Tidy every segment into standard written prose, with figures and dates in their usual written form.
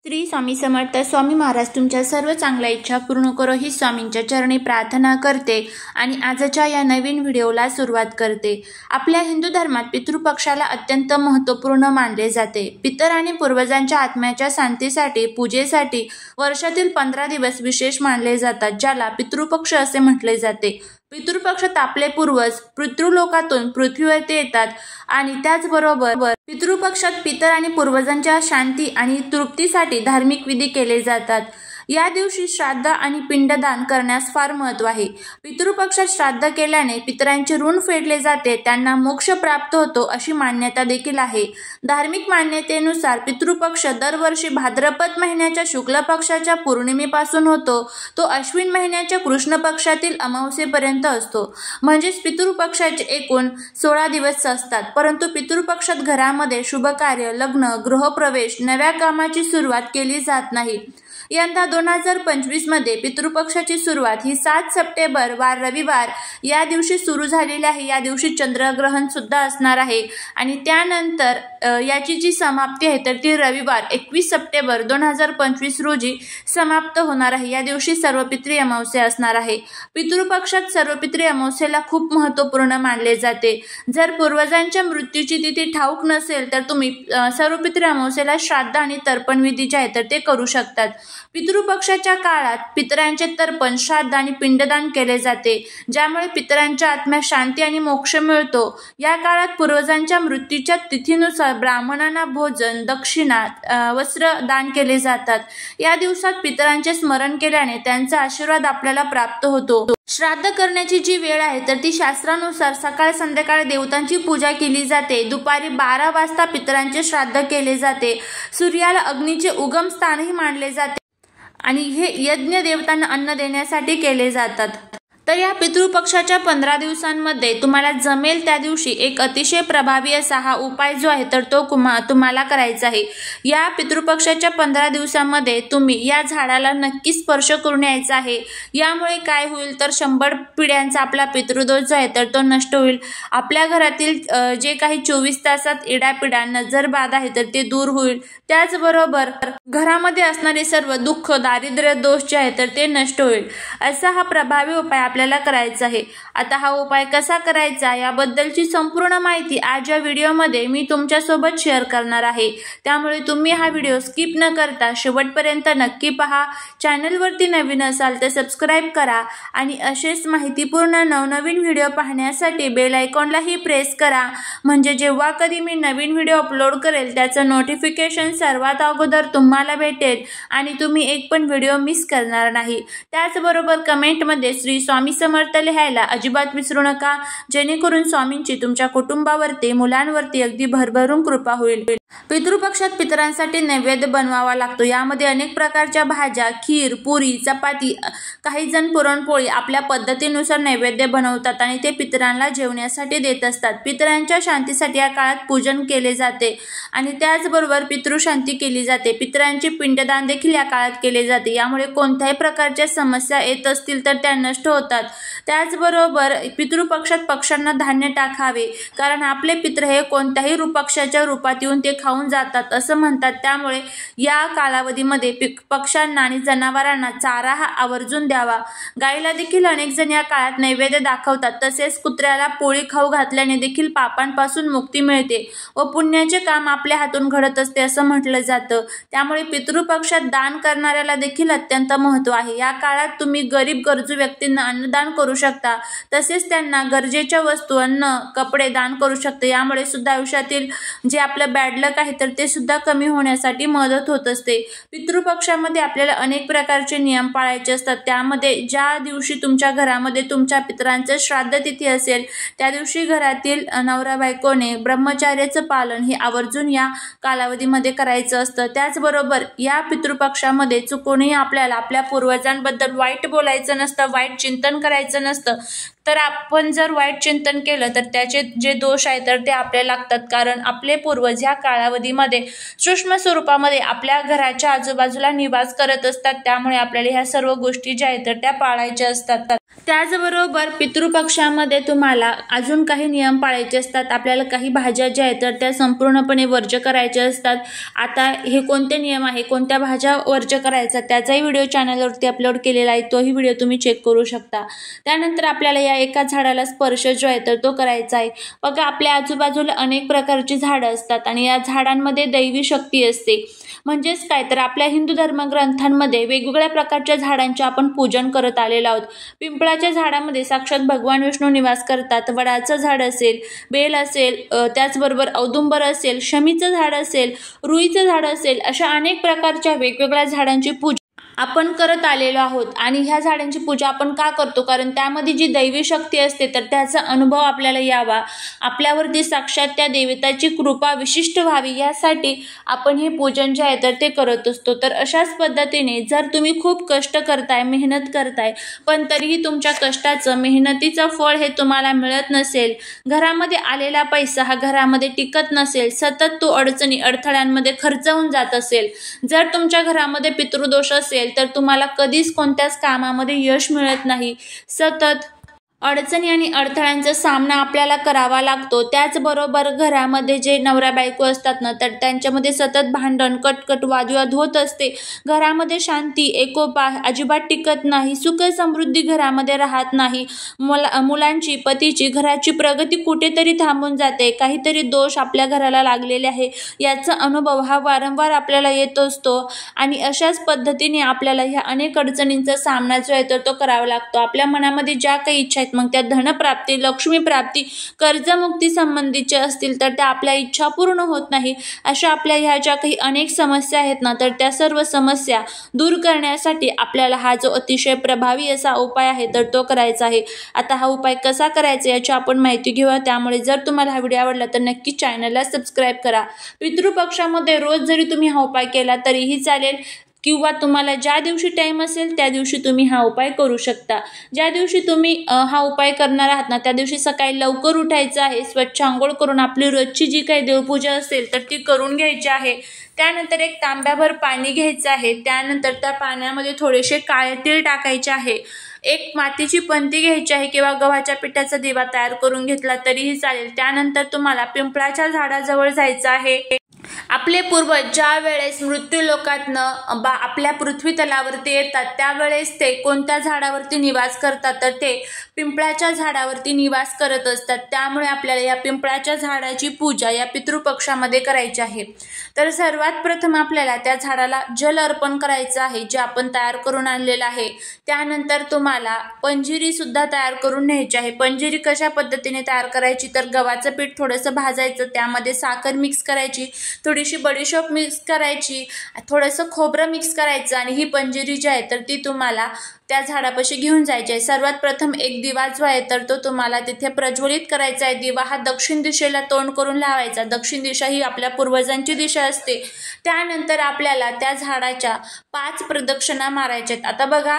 श्री स्वामी समर्थ. स्वामी महाराज तुमच्या सर्व चांगल्या इच्छा पूर्ण करो ही स्वामींच्या चरणी प्रार्थना करते आणि आजच्या या नवीन व्हिडिओला सुरुवात करते. आपल्या हिंदू धर्मात पितृपक्षाला अत्यंत महत्त्वपूर्ण मानले जाते. पितर आणि पूर्वजांच्या आत्म्याच्या शांतीसाठी पूजेसाठी वर्षातील 15 दिवस विशेष मानले जातात, ज्याला पितृपक्ष असे म्हटले जाते. पितृपक्षात आपले पूर्वज पितृलोकातून पृथ्वीवरती येतात आणि त्याचबरोबर पितृपक्षात पितर आणि पूर्वजांच्या शांती आणि तृप्तीसाठी धार्मिक विधी केले जातात. या दिवशी श्राद्ध आणि पिंडदान करण्यास फार महत्त्व आहे. पितृपक्षात श्राद्ध केल्याने पितरांचे ऋण फेडले जाते, त्यांना मोक्ष प्राप्त होतो अशी मान्यता देखील आहे. धार्मिक मान्यतेनुसार पितृपक्ष दरवर्षी भाद्रपद महिन्याच्या शुक्ल पक्षाच्या पौर्णिमेपासून होतो. तो अश्विन महिन्याच्या कृष्ण पक्षातील अमावस्येपर्यंत असतो. म्हणजेच पितृपक्षाचे एकूण 16 दिवस असतात. परंतु पितृपक्षात घरामध्ये शुभकार्य, लग्न, गृहप्रवेश, नव्या कामाची सुरुवात केली जात नाही. यंदा 2025 मध्ये पितृपक्षाची सुरुवात ही 7 सप्टेंबर वार रविवार या दिवशी सुरू झालेली आहे. या दिवशी चंद्रग्रहण सुद्धा असणार आहे आणि त्यानंतर याची जी समाप्ती आहे तर ती रविवार 21 सप्टेंबर 2025 रोजी समाप्त होणार आहे. या दिवशी सर्वपित्री अमावस्या असणार आहे. पितृपक्षात सर्वपित्री अमावस्येला खूप महत्त्वपूर्ण मानले जाते. जर पूर्वजांच्या मृत्यूची तिथी ठाऊक नसेल तर तुम्ही सर्वपित्री अमावस्येला श्राद्ध आणि तर्पण विधी जे आहे तर ते करू शकतात. पितृपक्षाच्या काळात पितरांचे तर्पण, श्राद्ध आणि पिंडदान केले जाते, ज्यामुळे पितरांच्या आत्म्यास शांती आणि मोक्ष मिळतो. या काळात पूर्वजांच्या मृत्यूच्या तिथीनुसार ब्राह्मणांना भोजन, दक्षिणा, वस्त्र दान केले जातात. या दिवसात पितरांचे स्मरण केल्याने त्यांचा आशीर्वाद आपल्याला प्राप्त होतो. श्राद्ध करण्याची जी वेळ आहे तर ती शास्त्रानुसार सकाळ संध्याकाळ देवतांची पूजा केली जाते. दुपारी 12 वाजता पितरांचे श्राद्ध केले जाते. सूर्याला अग्नीचे उगम स्थानही मानले जाते आणि हे यज्ञ देवतांना अन्न देण्यासाठी केले जातात. तर या पितृपक्षाच्या 15 दिवसांमध्ये तुम्हाला जमेल त्या दिवशी एक अतिशय प्रभावी असा हा उपाय जो आहे तर तो तुम्हाला करायचा आहे. या पितृपक्षाच्या 15 दिवसांमध्ये तुम्ही या झाडाला नक्की स्पर्श करून यायचा आहे. यामुळे काय होईल तर 100 पिढ्यांचा आपला पितृदोष जो आहे तर तो नष्ट होईल. आपल्या घरातील जे काही 24 तासात इडापिडा, नजरबाधा आहे तर ते दूर होईल. त्याचबरोबर घरामध्ये असणारे सर्व दुःख, दारिद्र्य दोष जे आहे तर ते नष्ट होईल. असा हा प्रभावी उपाय आपल्याला करायचा आहे. आता हा उपाय कसा करायचा याबद्दलची संपूर्ण माहिती आज या व्हिडिओमध्ये मी तुमच्यासोबत शेअर करणार आहे. त्यामुळे तुम्ही हा व्हिडिओ स्किप न करता शेवटपर्यंत नक्की पहा. चॅनलवरती नवीन असाल तर सबस्क्राईब करा आणि असेच माहितीपूर्ण नवनवीन व्हिडिओ पाहण्यासाठी बेल आयकॉनलाही प्रेस करा. म्हणजे जेव्हा कधी मी नवीन व्हिडिओ अपलोड करेल त्याचं नोटिफिकेशन सर्वात अगोदर तुम्हाला भेटेल आणि तुम्ही एक पण व्हिडिओ मिस करणार नाही. त्याचबरोबर कमेंटमध्ये श्री स्वामी समर्थ लिहायला अजिबात विसरू नका, जेणेकरून स्वामींची तुमच्या कुटुंबावरती, मुलांवरती अगदी भरभरून कृपा होईल. पितृपक्षात पितरांसाठी नैवेद्य बनवावा लागतो. यामध्ये अनेक प्रकारच्या भाज्या, खीर, पुरी, चपाती, काही जण पुरणपोळी आपल्या पद्धतीनुसार नैवेद्य बनवतात आणि ते पितरांना जेवण्यासाठी देत असतात. पितरांच्या शांतीसाठी या काळात पूजन केले जाते आणि त्याचबरोबर पितृशांती केली जाते. पितरांचे पिंडदान देखील या काळात केले जाते. यामुळे कोणत्याही प्रकारच्या समस्या येत असतील तर त्या नष्ट होतात. त्याचबरोबर पितृपक्षात पक्ष्यांना धान्य टाकावे, कारण आपले पित्र हे कोणत्याही पक्षाच्या रूपात येऊन ते खाऊन जातात असं म्हणतात. त्यामुळे या कालावधीमध्ये पक्ष्यांना आणि जनावरांना चारा हा आवर्जून द्यावा. गायीला देखील अनेक जण या काळात नैवेद्य दाखवतात. तसेच कुत्र्याला पोळी खाऊ घातल्याने देखील पापांपासून मुक्ती मिळते व पुण्याचे काम आपल्या हातून घडत असते असं म्हटलं जातं. त्यामुळे पितृपक्षात दान करणाऱ्याला देखील अत्यंत महत्त्व आहे. या काळात तुम्ही गरीब गरजू व्यक्तींना अन्नदान करू शकता. तसेच त्यांना गरजेच्या वस्तू, अन्न, कपडे दान करू शकता. यामुळे सुद्धा आयुष्यातील जे आपलं बॅड लक आहे तर ते सुद्धा कमी होण्यासाठी मदत होत असते. पितृपक्षामध्ये आपल्याला अनेक प्रकारचे नियम पाळायचे असतात. त्यामध्ये ज्या दिवशी तुमच्या घरामध्ये तुमच्या पितरांचं श्राद्ध तिथी असेल त्या दिवशी घरातील नवरा बायकोने ब्रह्मचर्याचं पालन हे आवर्जून या कालावधीमध्ये करायचं असतं. त्याचबरोबर या पितृपक्षामध्ये चुकूनही आपल्याला आपल्या पूर्वजांबद्दल वाईट बोलायचं नसतं, वाईट चिंतन करायचं नसतं. तर आपण जर वाईट चिंतन केलं तर त्याचे जे दोष आहेत तर ते आपल्याला लागतात. कारण आपले पूर्वज ह्या कालावधीमध्ये सूक्ष्म स्वरूपामध्ये आपल्या घराच्या आजूबाजूला निवास करत असतात. त्यामुळे आपल्याला ह्या सर्व गोष्टी ज्या आहेत तर त्या पाळायच्या असतात. त्याचबरोबर पितृपक्षामध्ये तुम्हाला अजून काही नियम पाळायचे असतात. आपल्याला काही भाज्या ज्या आहेत तर त्या संपूर्णपणे वर्ज्य करायच्या असतात. आता हे कोणते नियम आहे, कोणत्या भाज्या वर्ज्य करायचा त्याचाही व्हिडिओ चॅनलवरती अपलोड केलेला आहे, तोही व्हिडिओ तुम्ही चेक करू शकता. त्यानंतर आपल्याला या एका झाडाला स्पर्श जो आहे तर तो करायचा आहे. बघा, आपल्या आजूबाजूला अनेक प्रकारची झाडं असतात आणि या झाडांमध्ये दैवी शक्ती असते. म्हणजेच काय तर आपल्या हिंदू धर्मग्रंथांमध्ये वेगवेगळ्या प्रकारच्या झाडांचे आपण पूजन करत आलेलो आहोत. पिंपळाच्या झाडामध्ये साक्षात भगवान विष्णू निवास करतात. वडाचं झाड असेल, बेल असेल, त्याचबरोबर औदुंबर असेल, शमीचं झाड असेल, रुईचं झाड असेल, अशा अनेक प्रकारच्या वेगवेगळ्या झाडांची पूजा आपण करत आलेलो आहोत. आणि ह्या झाडांची पूजा आपण का करतो? कारण त्यामध्ये जी दैवी शक्ती असते तर त्याचा अनुभव आपल्याला यावा, आपल्यावरती साक्षात त्या देवताची कृपा विशिष्ट व्हावी, यासाठी आपण हे पूजन जे आहे तर ते करत असतो. तर अशाच पद्धतीने जर तुम्ही खूप कष्ट करताय, मेहनत करताय, पण तरीही तुमच्या कष्टाचं, मेहनतीचं फळ हे तुम्हाला मिळत नसेल, घरामध्ये आलेला पैसा हा घरामध्ये टिकत नसेल, सतत तो अडचणी अडथळ्यांमध्ये खर्च होऊन जात असेल, जर तुमच्या घरामध्ये पितृदोष असेल तर तुम्हाला कधीच कोणत्याच कामामध्ये यश मिळत नाही, सतत अडचणी आणि अडथळ्यांचा सामना आपल्याला करावा लागतो. त्याचबरोबर घरामध्ये जे नवरा बायको असतात ना तर त्यांच्यामध्ये सतत भांडण, कटकट, वादविवाद होत असते. घरामध्ये शांती, एकोपा अजिबात टिकत नाही, सुख समृद्धी घरामध्ये राहत नाही. मुलांची, पतीची, घराची प्रगती कुठेतरी थांबून जाते. काहीतरी दोष आपल्या घराला लागलेले आहे याचा अनुभव हा वारंवार आपल्याला येत असतो. आणि अशाच पद्धतीने आपल्याला ह्या अनेक अडचणींचा सामना जो आहे तर तो करावा लागतो. आपल्या मनामध्ये ज्या काही इच्छा आहेत मग त्या धनप्राप्ती, लक्ष्मी प्राप्ती, कर्जमुक्ती संबंधीचे असतील तर त्या आपल्या इच्छा पूर्ण होत नाही. अशा आपल्या ह्या ज्या काही अनेक समस्या आहेत ना तर त्या सर्व समस्या दूर करण्यासाठी आपल्याला हा जो अतिशय प्रभावी असा उपाय आहे तर तो करायचा आहे. आता हा उपाय कसा करायचा याची आपण माहिती घेऊया. त्यामुळे जर तुम्हाला हा व्हिडिओ आवडला तर नक्की चॅनलला सबस्क्राईब करा. पितृपक्षामध्ये रोज जरी तुम्ही हा उपाय केला तरीही चालेल, किंवा तुम्हाला ज्या दिवशी टाईम असेल त्या दिवशी तुम्ही हा उपाय करू शकता. ज्या दिवशी तुम्ही हा उपाय करणार आहात ना त्या दिवशी सकाळी लवकर उठायचं आहे, स्वच्छ आंघोळ करून आपली रोजची जी काही देवपूजा असेल तर ती करून घ्यायची आहे. त्यानंतर एक तांब्याभर पाणी घ्यायचं आहे. त्यानंतर त्या पाण्यामध्ये थोडेसे काळे तीळ टाकायचे आहे. एक मातीची पंती घ्यायची आहे किंवा गव्हाच्या पिठाचा दिवा तयार करून घेतला तरीही चालेल. त्यानंतर तुम्हाला पिंपळाच्या झाडाजवळ जायचं आहे. आपले पूर्वज ज्या वेळेस मृत्यू लोकातनं आपल्या पृथ्वी तलावरती येतात त्यावेळेस ते कोणत्या झाडावरती निवास करतात तर ते पिंपळाच्या झाडावरती निवास करत असतात. त्यामुळे आपल्याला या पिंपळाच्या झाडाची पूजा या पितृपक्षामध्ये करायची आहे. तर सर्वात प्रथम आपल्याला त्या झाडाला जल अर्पण करायचं आहे जे आपण तयार करून आणलेलं आहे. त्यानंतर तुम्हाला पंजिरी सुद्धा तयार करून न्यायची आहे. पंजिरी कशा पद्धतीने तयार करायची तर गव्हाचं पीठ थोडंसं भाजायचं, त्यामध्ये साखर मिक्स करायची, थोडीशी बडीशोप मिक्स करायची, थोडंसं खोबरं मिक्स करायचं आणि ही पंजिरी जी आहे तर ती तुम्हाला त्या झाडापाशी घेऊन जायची आहे. सर्वात प्रथम एक दिवा जो आहे तर तो तुम्हाला तिथे प्रज्वलित करायचा आहे. दिवा हा दक्षिण दिशेला तोंड करून लावायचा. दक्षिण दिशा ही आपल्या पूर्वजांची दिशा असते. त्यानंतर आपल्याला त्या झाडाच्या 5 प्रदक्षिणा मारायच्या आहेत. आता बघा,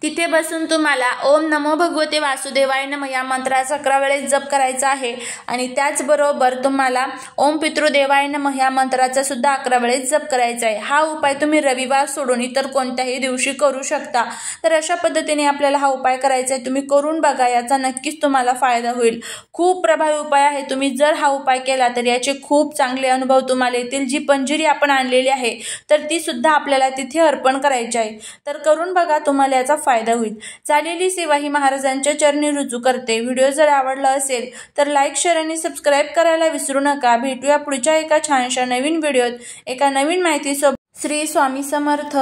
तिथे बसून तुम्हाला ओम नमो भगवते वासुदेवाय नमः या मंत्राचा 11 वेळेस जप करायचा आहे. आणि त्याचबरोबर तुम्हाला ओम पितृदेवाय नमः या मंत्राचा सुद्धा 11 वेळेस जप करायचा आहे. हा उपाय तुम्ही रविवार सोडून इतर कोणत्याही दिवशी करू शकता. तर अशा पद्धतीने आपल्याला हा उपाय करायचा आहे. तुम्ही करून बघा, याचा नक्कीच तुम्हाला फायदा होईल. खूप प्रभावी उपाय आहे. तुम्ही जर हा उपाय केला तर याचे खूप चांगले अनुभव तुम्हाला येतील. जी पंजिरी आपण आणलेली आहे तर ती सुद्धा आपल्याला तिथे अर्पण करायची आहे. तर करून बघा, तुम्हाला याचा फायदा होईल. झालेली सेवा ही महाराजांच्या चरणी रुजू करते. व्हिडिओ जर आवडला असेल तर लाईक, शेअर आणि सबस्क्राईब करायला विसरू नका. भेटूया पुढच्या एका छानशा नवीन व्हिडिओत एका नवीन माहितीसोबत. श्री स्वामी समर्थ.